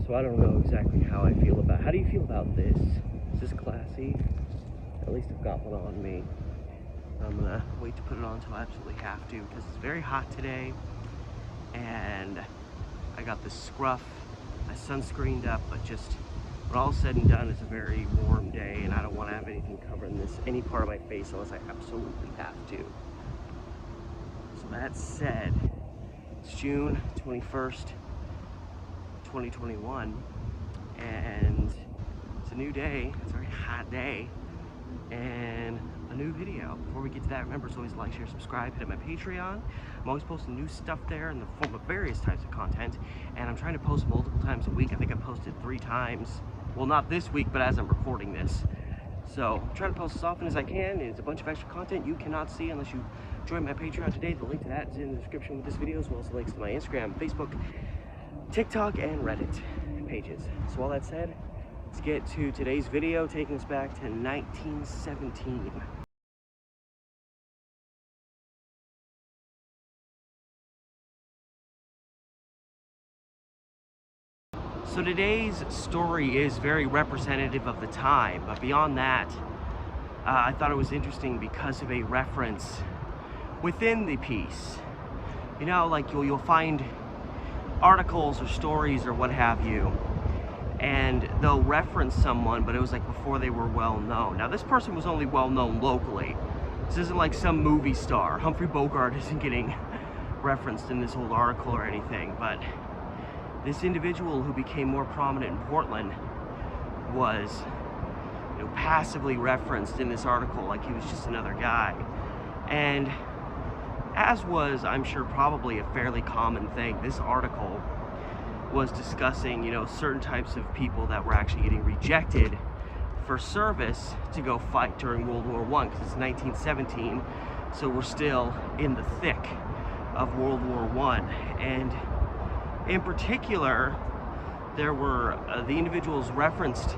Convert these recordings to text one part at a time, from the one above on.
So I don't know exactly how I feel about. How do you feel about this? Is this classy? At least I've got one on me. I'm gonna wait to put it on until I absolutely have to because it's very hot today, and I got this scruff. I sunscreened up, but just when all said and done, it's a very warm day, and I don't want to have anything covering any part of my face unless I absolutely have to. So that said, it's June 21st, 2021, and it's a new day. It's a very hot day, and a new video. Before we get to that, remember, as always, like, share, subscribe, hit up my Patreon. I'm always posting new stuff there in the form of various types of content, and I'm trying to post multiple times a week. I think I posted 3 times. Well, not this week, but as I'm recording this. So I'm trying to post as often as I can. It's a bunch of extra content you cannot see unless you join my Patreon today. The link to that is in the description with this video, as well as the links to my Instagram, Facebook, TikTok, and Reddit pages. So all that said, let's get to today's video, taking us back to 1917. So today's story is very representative of the time, but beyond that, I thought it was interesting because of a reference within the piece. You know, like you'll find articles or stories or what have you, and they'll reference someone, but it was like before they were well known. Now this person was only well known locally. This isn't like some movie star. Humphrey Bogart isn't getting referenced in this old article or anything, but this individual who became more prominent in Portland was, you know, passively referenced in this article like he was just another guy. And as was, I'm sure, probably a fairly common thing, this article was discussing, you know, certain types of people that were actually getting rejected for service to go fight during World War I, because it's 1917, so we're still in the thick of World War I. And in particular, there were the individuals referenced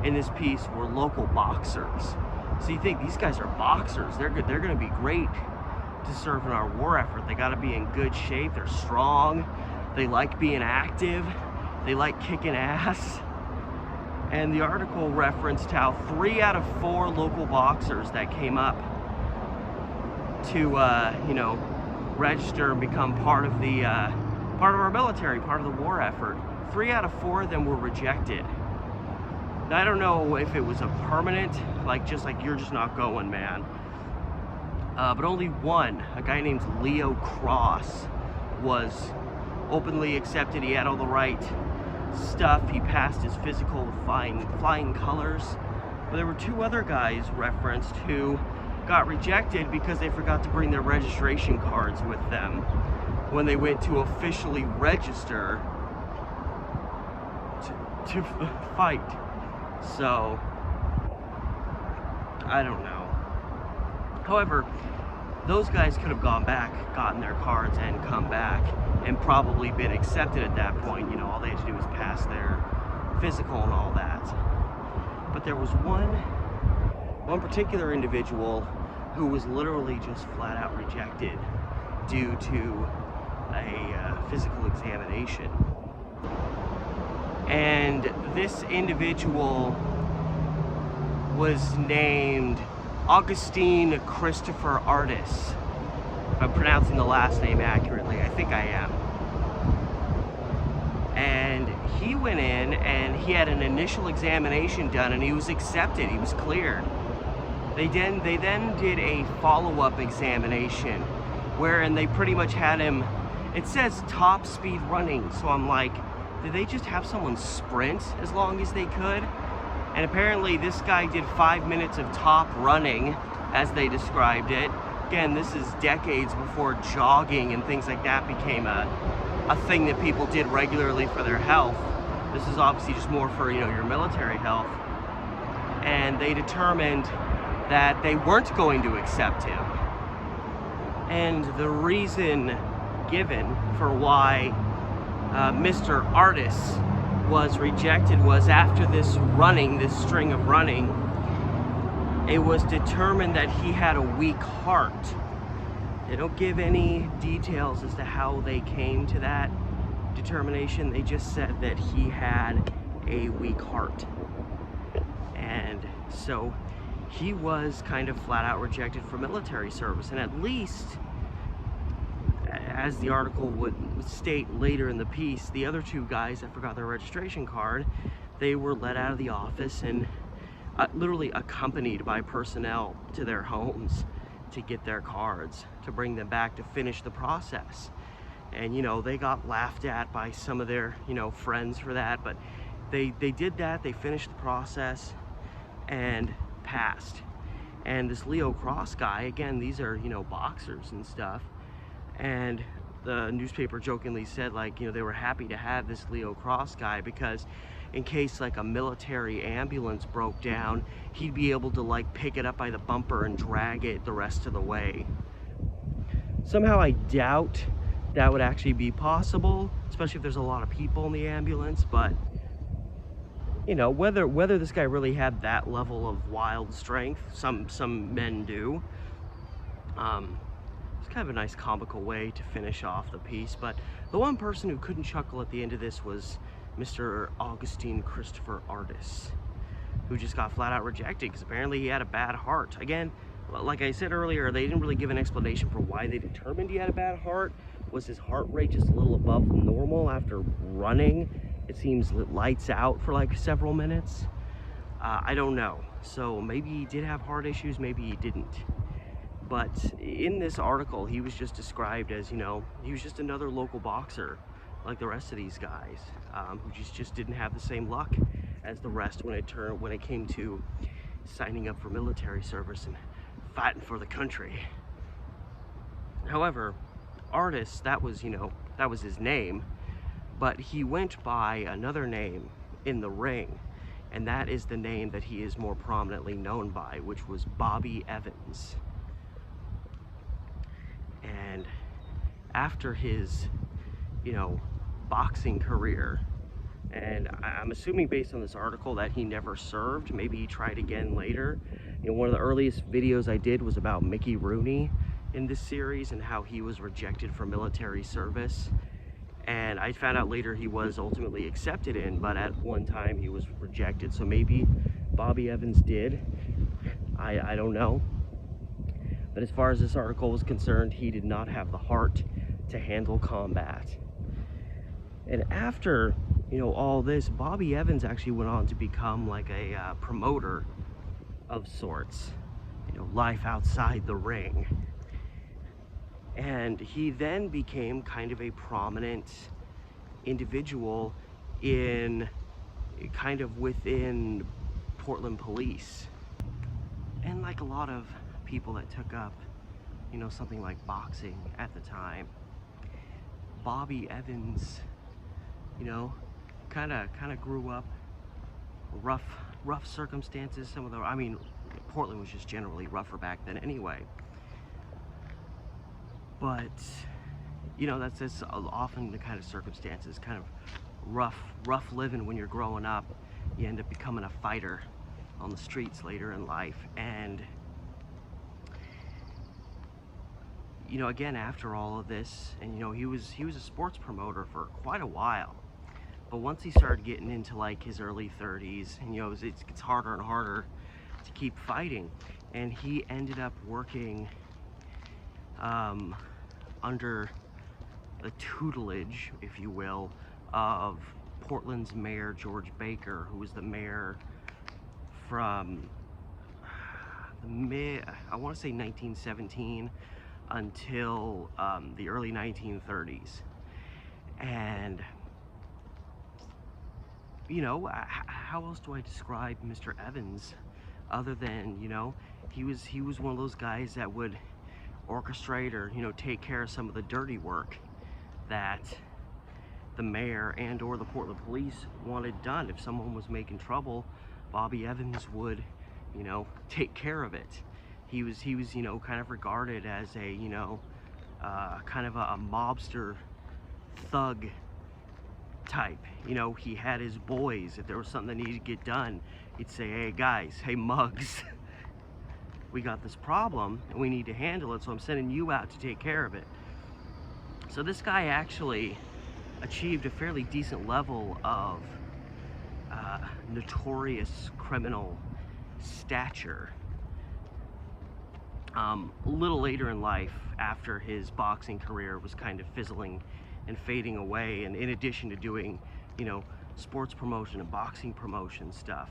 in this piece were local boxers. So you think these guys are boxers? They're good. They're going to be great to serve in our war effort. They got to be in good shape. They're strong. They like being active. They like kicking ass. And the article referenced how 3 out of 4 local boxers that came up to you know, register and become part of our military, part of the war effort, 3 out of 4 of them were rejected. Now, I don't know if it was a permanent, like just like you're just not going, man. But only one, a guy named Leo Cross, was openly accepted. He had all the right stuff. He passed his physical with flying colors. But there were 2 other guys referenced who got rejected because they forgot to bring their registration cards with them when they went to officially register to fight. So, I don't know. However, those guys could have gone back, gotten their cards, and come back, and probably been accepted at that point. You know, all they had to do was pass their physical and all that. But there was one particular individual who was literally just flat out rejected due to a physical examination. And this individual was named Augustine Christopher Artis. If I'm pronouncing the last name accurately, I think I am. And he went in and he had an initial examination done and he was accepted, he was cleared. They then did a follow-up examination wherein they pretty much had him, it says top speed running, so I'm like, did they just have someone sprint as long as they could? And apparently this guy did 5 minutes of top running, as they described it. Again, this is decades before jogging and things like that became a thing that people did regularly for their health. This is obviously just more for, you know, your military health. And they determined that they weren't going to accept him. And the reason given for why Mr. Artis was rejected was after this string of running, it was determined that he had a weak heart. They don't give any details as to how they came to that, determination. They just said that he had a weak heart. And so he was kind of flat out rejected for military service. And at least, as the article would state later in the piece, the other two guys, I forgot their registration card, they were let out of the office and literally accompanied by personnel to their homes to get their cards, to bring them back to finish the process. And, you know, they got laughed at by some of their, you know, friends for that, but they did that, they finished the process and passed. And this Leo Cross guy, again, these are, you know, boxers and stuff, and the newspaper jokingly said, like, you know, they were happy to have this Leo Cross guy because in case like a military ambulance broke down, he'd be able to like pick it up by the bumper and drag it the rest of the way. Somehow I doubt that would actually be possible, especially if there's a lot of people in the ambulance, but you know, whether this guy really had that level of wild strength, some men do. It's kind of a nice comical way to finish off the piece, but the one person who couldn't chuckle at the end of this was Mr. Augustine Christopher Artis, who just got flat out rejected because apparently he had a bad heart. Again, like I said earlier, they didn't really give an explanation for why they determined he had a bad heart. Was his heart rate just a little above normal after running? It seems lights out for like several minutes. I don't know. So maybe he did have heart issues, maybe he didn't. But in this article, he was just described as, you know, he was just another local boxer like the rest of these guys, who just didn't have the same luck as the rest when it came to signing up for military service and fighting for the country. However, Artis, that was, you know, that was his name, but he went by another name in the ring, and that is the name that he is more prominently known by, which was Bobby Evans. And after his, you know, boxing career, and I'm assuming based on this article that he never served, maybe he tried again later. You know, one of the earliest videos I did was about Mickey Rooney in this series and how he was rejected for military service. And I found out later he was ultimately accepted in, but at one time he was rejected. So maybe Bobby Evans did. I don't know. But as far as this article was concerned, he did not have the heart to handle combat. And after, you know, all this, Bobby Evans actually went on to become like a promoter of sorts, you know, life outside the ring. And he then became kind of a prominent individual in kind of within Portland police. And like a lot of people that took up, you know, something like boxing at the time, Bobby Evans, you know, kind of grew up rough circumstances. Some of the, I mean, Portland was just generally rougher back then anyway. But, you know, that's often the kind of circumstances, kind of rough living when you're growing up. You end up becoming a fighter on the streets later in life. And, you know, again, after all of this, and, you know, he was a sports promoter for quite a while. But once he started getting into like his early 30s, and, you know, it gets harder and harder to keep fighting. And he ended up working under the tutelage, if you will, of Portland's mayor, George Baker, who was the mayor from I want to say 1917 until the early 1930s. And, you know, how else do I describe Mr. Evans other than, you know, he was one of those guys that would orchestrate or, you know, take care of some of the dirty work that the mayor and or the Portland police wanted done. If someone was making trouble, Bobby Evans would, you know, take care of it. He was, you know, kind of regarded as a, you know, kind of a mobster thug type. You know, he had his boys. If there was something that needed to get done, he'd say, hey guys, hey mugs, we got this problem and we need to handle it, so I'm sending you out to take care of it. So this guy actually achieved a fairly decent level of notorious criminal stature. A little later in life, after his boxing career was kind of fizzling and fading away, and in addition to doing, you know, sports promotion and boxing promotion stuff.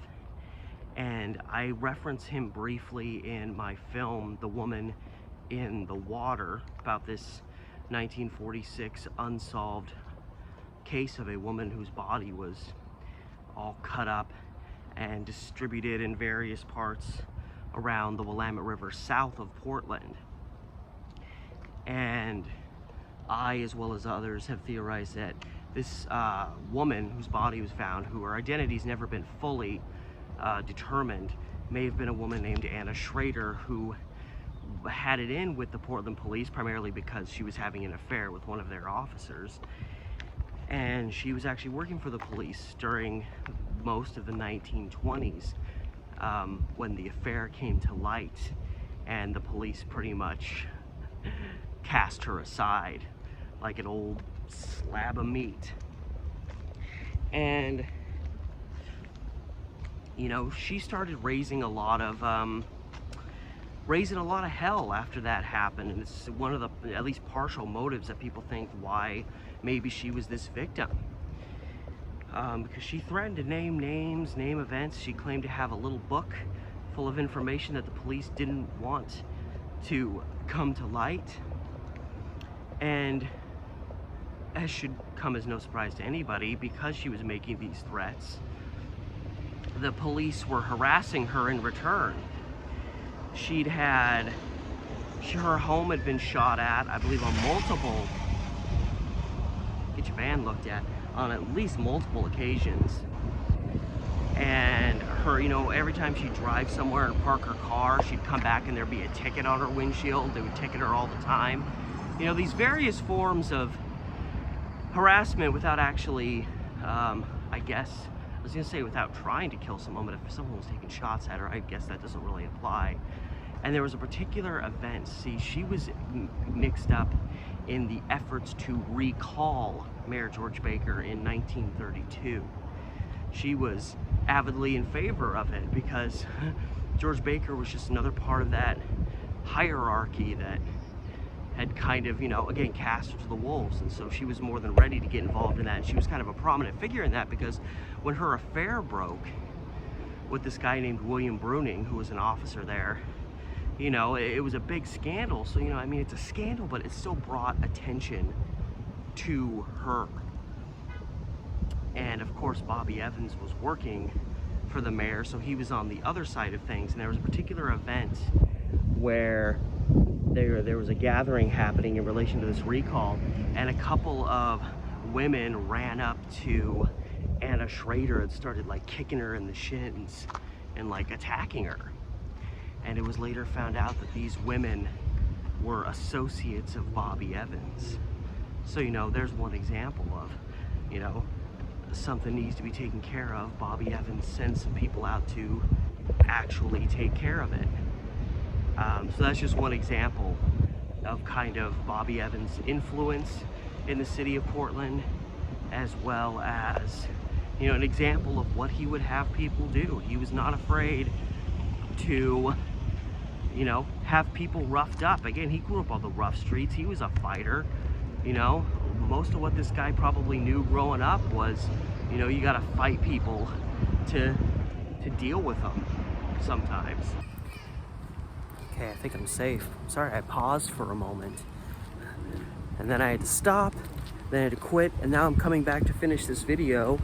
And I reference him briefly in my film, The Woman in the Water, about this 1946 unsolved case of a woman whose body was all cut up and distributed in various parts around the Willamette River south of Portland. And I, as well as others, have theorized that this woman whose body was found, who her identity's never been fully determined, may have been a woman named Anna Schrader, who had it in with the Portland police primarily because she was having an affair with one of their officers. And she was actually working for the police during most of the 1920s when the affair came to light, and the police pretty much cast her aside like an old slab of meat. And you know, she started raising a lot of hell after that happened, and it's one of the at least partial motives that people think why maybe she was this victim. Because she threatened to name names, name events. She claimed to have a little book full of information that the police didn't want to come to light. And as should come as no surprise to anybody, because she was making these threats, the police were harassing her in return. Her home had been shot at, I believe, on multiple, get your van looked at least multiple occasions. And her, you know, every time she'd drive somewhere and park her car, she'd come back and there'd be a ticket on her windshield. They would ticket her all the time. You know, these various forms of harassment without actually, I guess, I was gonna say without trying to kill someone, but if someone was taking shots at her, I guess that doesn't really apply. And there was a particular event. See, she was mixed up in the efforts to recall Mayor George Baker in 1932. She was avidly in favor of it because George Baker was just another part of that hierarchy that had kind of, you know, again, cast her to the wolves. And so she was more than ready to get involved in that. And she was kind of a prominent figure in that because when her affair broke with this guy named William Bruning, who was an officer there, you know, it was a big scandal. So, you know, I mean, it's a scandal, but it still brought attention to her. And of course, Bobby Evans was working for the mayor, so he was on the other side of things. And there was a particular event where there was a gathering happening in relation to this recall, and a couple of women ran up to Anna Schrader and started like kicking her in the shins and like attacking her. And it was later found out that these women were associates of Bobby Evans. So, you know, there's one example of, you know, something needs to be taken care of. Bobby Evans sends some people out to actually take care of it. So that's just one example of kind of Bobby Evans' influence in the city of Portland, as well as, you know, an example of what he would have people do. He was not afraid to, you know, have people roughed up. Again, he grew up on the rough streets. He was a fighter. You know, most of what this guy probably knew growing up was, you know, you gotta fight people to deal with them sometimes. Okay, I think I'm safe. Sorry, I paused for a moment. And then I had to stop, then I had to quit, and now I'm coming back to finish this video.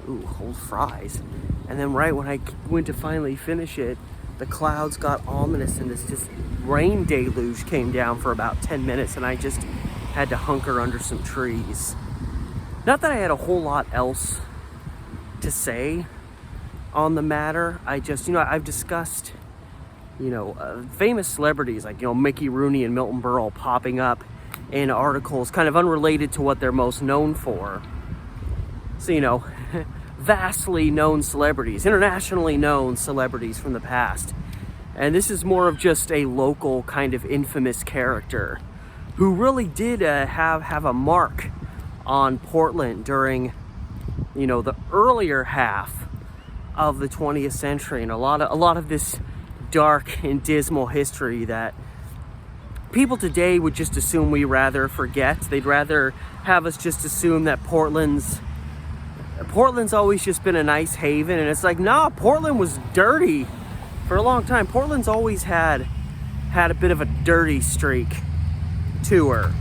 Ooh, cold fries. And then right when I went to finally finish it, the clouds got ominous and this just rain deluge came down for about 10 minutes, and I just had to hunker under some trees. Not that I had a whole lot else to say on the matter. I just, you know, I've discussed, you know, famous celebrities like, you know, Mickey Rooney and Milton Berle popping up in articles kind of unrelated to what they're most known for. So, you know, vastly known celebrities, internationally known celebrities from the past. And this is more of just a local kind of infamous character who really did have a mark on Portland during, you know, the earlier half of the 20th century, and a lot of this dark and dismal history that people today would just assume we rather forget. They'd rather have us just assume that Portland's always just been a nice haven, and it's like, nah, Portland was dirty for a long time. Portland's always had a bit of a dirty streak to her.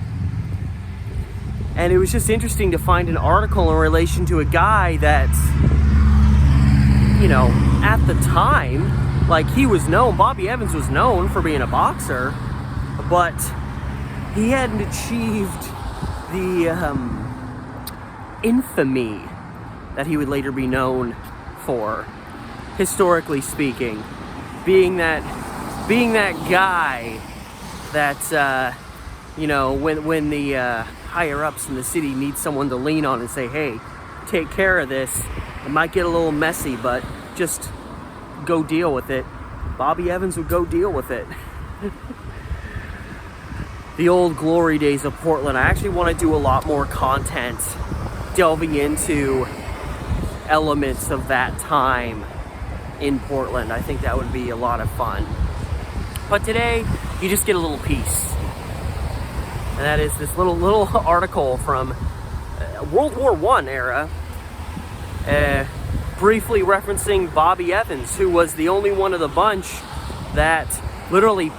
And it was just interesting to find an article in relation to a guy that, you know, at the time, like, he was known, Bobby Evans was known for being a boxer, but he hadn't achieved the infamy that he would later be known for, historically speaking. Being that guy that, you know, when the higher-ups in the city need someone to lean on and say, hey, take care of this. It might get a little messy, but just go deal with it. Bobby Evans would go deal with it. The old glory days of Portland. I actually want to do a lot more content delving into elements of that time in Portland. I think that would be a lot of fun. But today, you just get a little piece. And that is this little article from World War I era, briefly referencing Bobby Evans, who was the only one of the bunch that literally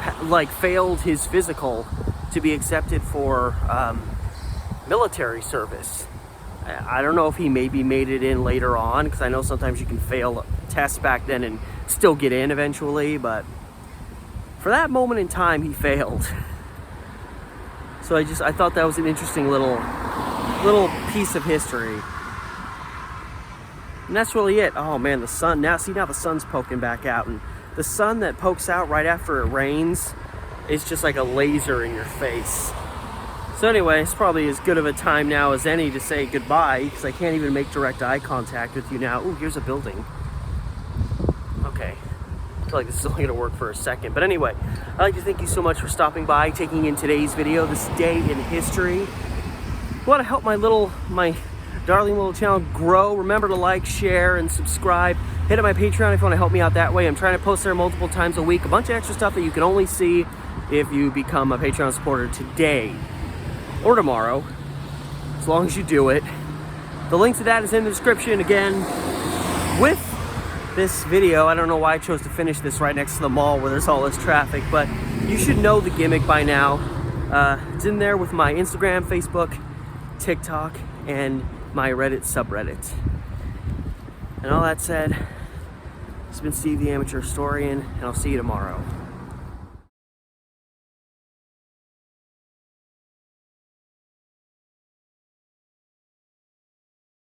failed his physical to be accepted for military service. I don't know if he maybe made it in later on, because I know sometimes you can fail tests back then and still get in eventually, but for that moment in time, he failed. So I thought that was an interesting little piece of history. And that's really it. Oh man, the sun, now the sun's poking back out, and the sun that pokes out right after it rains is just like a laser in your face. So anyway, it's probably as good of a time now as any to say goodbye, because I can't even make direct eye contact with you now. Ooh, here's a building. Okay. I feel like this is only going to work for a second. But anyway, I'd like to thank you so much for stopping by, taking in today's video, this day in history. If you want to help my darling little channel grow, remember to like, share, and subscribe. Hit up my Patreon if you want to help me out that way. I'm trying to post there multiple times a week. A bunch of extra stuff that you can only see if you become a Patreon supporter today or tomorrow, as long as you do it. The link to that is in the description. Again, with this video, I don't know why I chose to finish this right next to the mall where there's all this traffic, but you should know the gimmick by now. It's in there with my Instagram, Facebook, TikTok, and my Reddit subreddit. And all that said, it's been Steve the Amateur Historian, and I'll see you tomorrow.